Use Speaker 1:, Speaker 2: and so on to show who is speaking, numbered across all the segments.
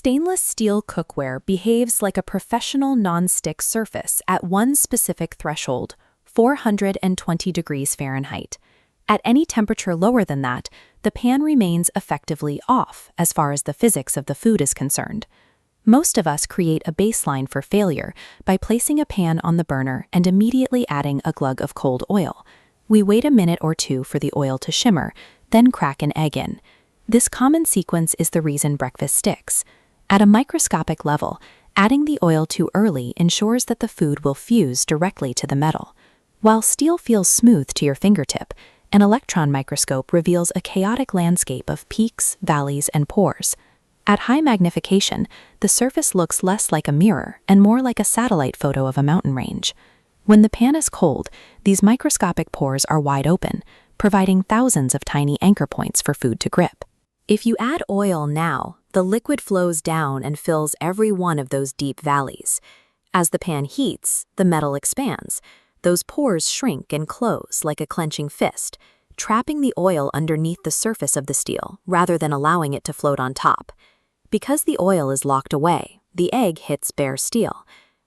Speaker 1: Stainless steel cookware behaves like a professional nonstick surface at one specific threshold, 420 degrees Fahrenheit. At any temperature lower than that, the pan remains effectively off as far as the physics of the food is concerned. Most of us create a baseline for failure by placing a pan on the burner and immediately adding a glug of cold oil. We wait a minute or two for the oil to shimmer, then crack an egg in. This common sequence is the reason breakfast sticks. At a microscopic level, adding the oil too early ensures that the food will fuse directly to the metal. While steel feels smooth to your fingertip, an electron microscope reveals a chaotic landscape of peaks, valleys, and pores. At high magnification, the surface looks less like a mirror and more like a satellite photo of a mountain range. When the pan is cold, these microscopic pores are wide open, providing thousands of tiny anchor points for food to grip. If you add oil now, the liquid flows down and fills every one of those deep valleys. As the pan heats, the metal expands. Those pores shrink and close like a clenching fist, trapping the oil underneath the surface of the steel rather than allowing it to float on top. Because the oil is locked away, the egg hits bare steel.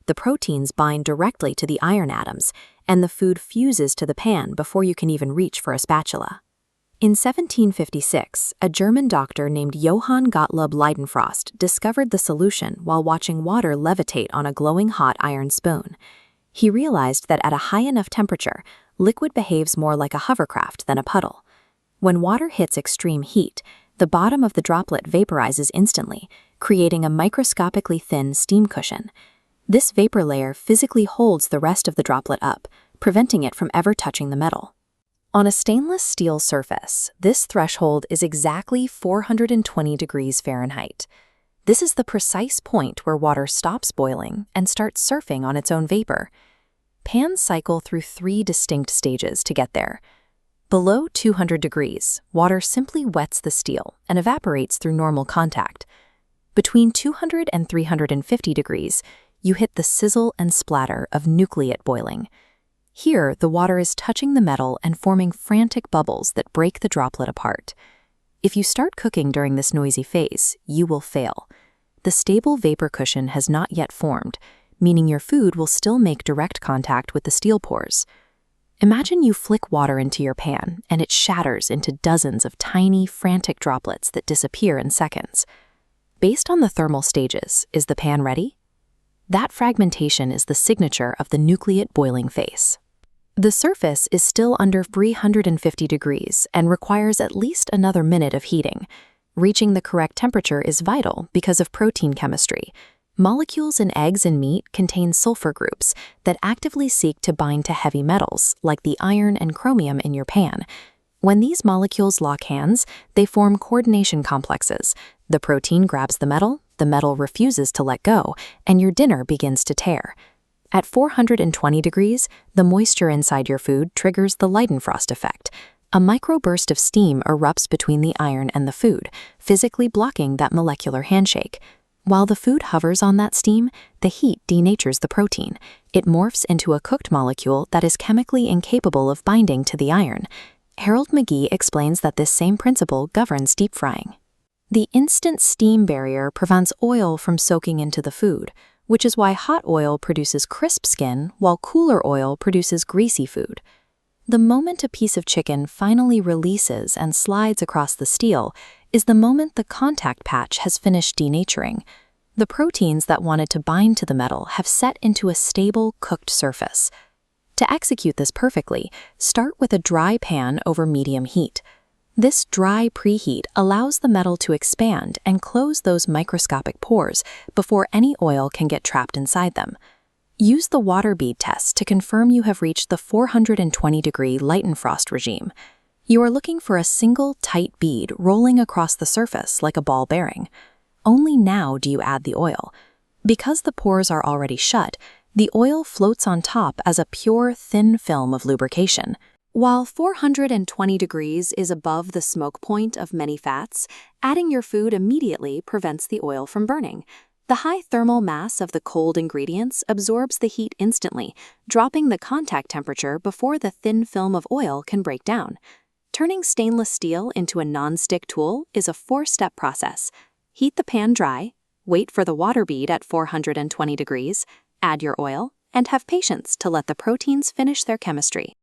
Speaker 1: The proteins bind directly to the iron atoms, and the food fuses to the pan before you can even reach for a spatula. In 1756, a German doctor named Johann Gottlob Leidenfrost discovered the solution while watching water levitate on a glowing hot iron spoon. He realized that at a high enough temperature, liquid behaves more like a hovercraft than a puddle. When water hits extreme heat, the bottom of the droplet vaporizes instantly, creating a microscopically thin steam cushion. This vapor layer physically holds the rest of the droplet up, preventing it from ever touching the metal. On a stainless steel surface, this threshold is exactly 420 degrees Fahrenheit. This is the precise point where water stops boiling and starts surfing on its own vapor. Pans cycle through 3 distinct stages to get there. Below 200 degrees, water simply wets the steel and evaporates through normal contact. Between 200 and 350 degrees, you hit the sizzle and splatter of nucleate boiling. Here, the water is touching the metal and forming frantic bubbles that break the droplet apart. If you start cooking during this noisy phase, you will fail. The stable vapor cushion has not yet formed, meaning your food will still make direct contact with the steel pores. Imagine you flick water into your pan and it shatters into dozens of tiny, frantic droplets that disappear in seconds. Based on the thermal stages, is the pan ready? That fragmentation is the signature of the nucleate boiling phase. The surface is still under 350 degrees and requires at least another minute of heating. Reaching the correct temperature is vital because of protein chemistry. Molecules in eggs and meat contain sulfur groups that actively seek to bind to heavy metals, like the iron and chromium in your pan. When these molecules lock hands, they form coordination complexes. The protein grabs the metal refuses to let go, and your dinner begins to tear. At 420 degrees, the moisture inside your food triggers the Leidenfrost effect. A microburst of steam erupts between the iron and the food, physically blocking that molecular handshake. While the food hovers on that steam, the heat denatures the protein. It morphs into a cooked molecule that is chemically incapable of binding to the iron. Harold McGee explains that this same principle governs deep frying. The instant steam barrier prevents oil from soaking into the food, which is why hot oil produces crisp skin while cooler oil produces greasy food. The moment a piece of chicken finally releases and slides across the steel is the moment the contact patch has finished denaturing. The proteins that wanted to bind to the metal have set into a stable, cooked surface. To execute this perfectly, start with a dry pan over medium heat. This dry preheat allows the metal to expand and close those microscopic pores before any oil can get trapped inside them. Use the water bead test to confirm you have reached the 420-degree Leidenfrost regime. You are looking for a single tight bead rolling across the surface like a ball bearing. Only now do you add the oil. Because the pores are already shut, the oil floats on top as a pure, thin film of lubrication. While 420 degrees is above the smoke point of many fats, adding your food immediately prevents the oil from burning. The high thermal mass of the cold ingredients absorbs the heat instantly, dropping the contact temperature before the thin film of oil can break down. Turning stainless steel into a non-stick tool is a 4-step process. Heat the pan dry, Wait for the water bead at 420 degrees, add your oil, and have patience to let the proteins finish their chemistry.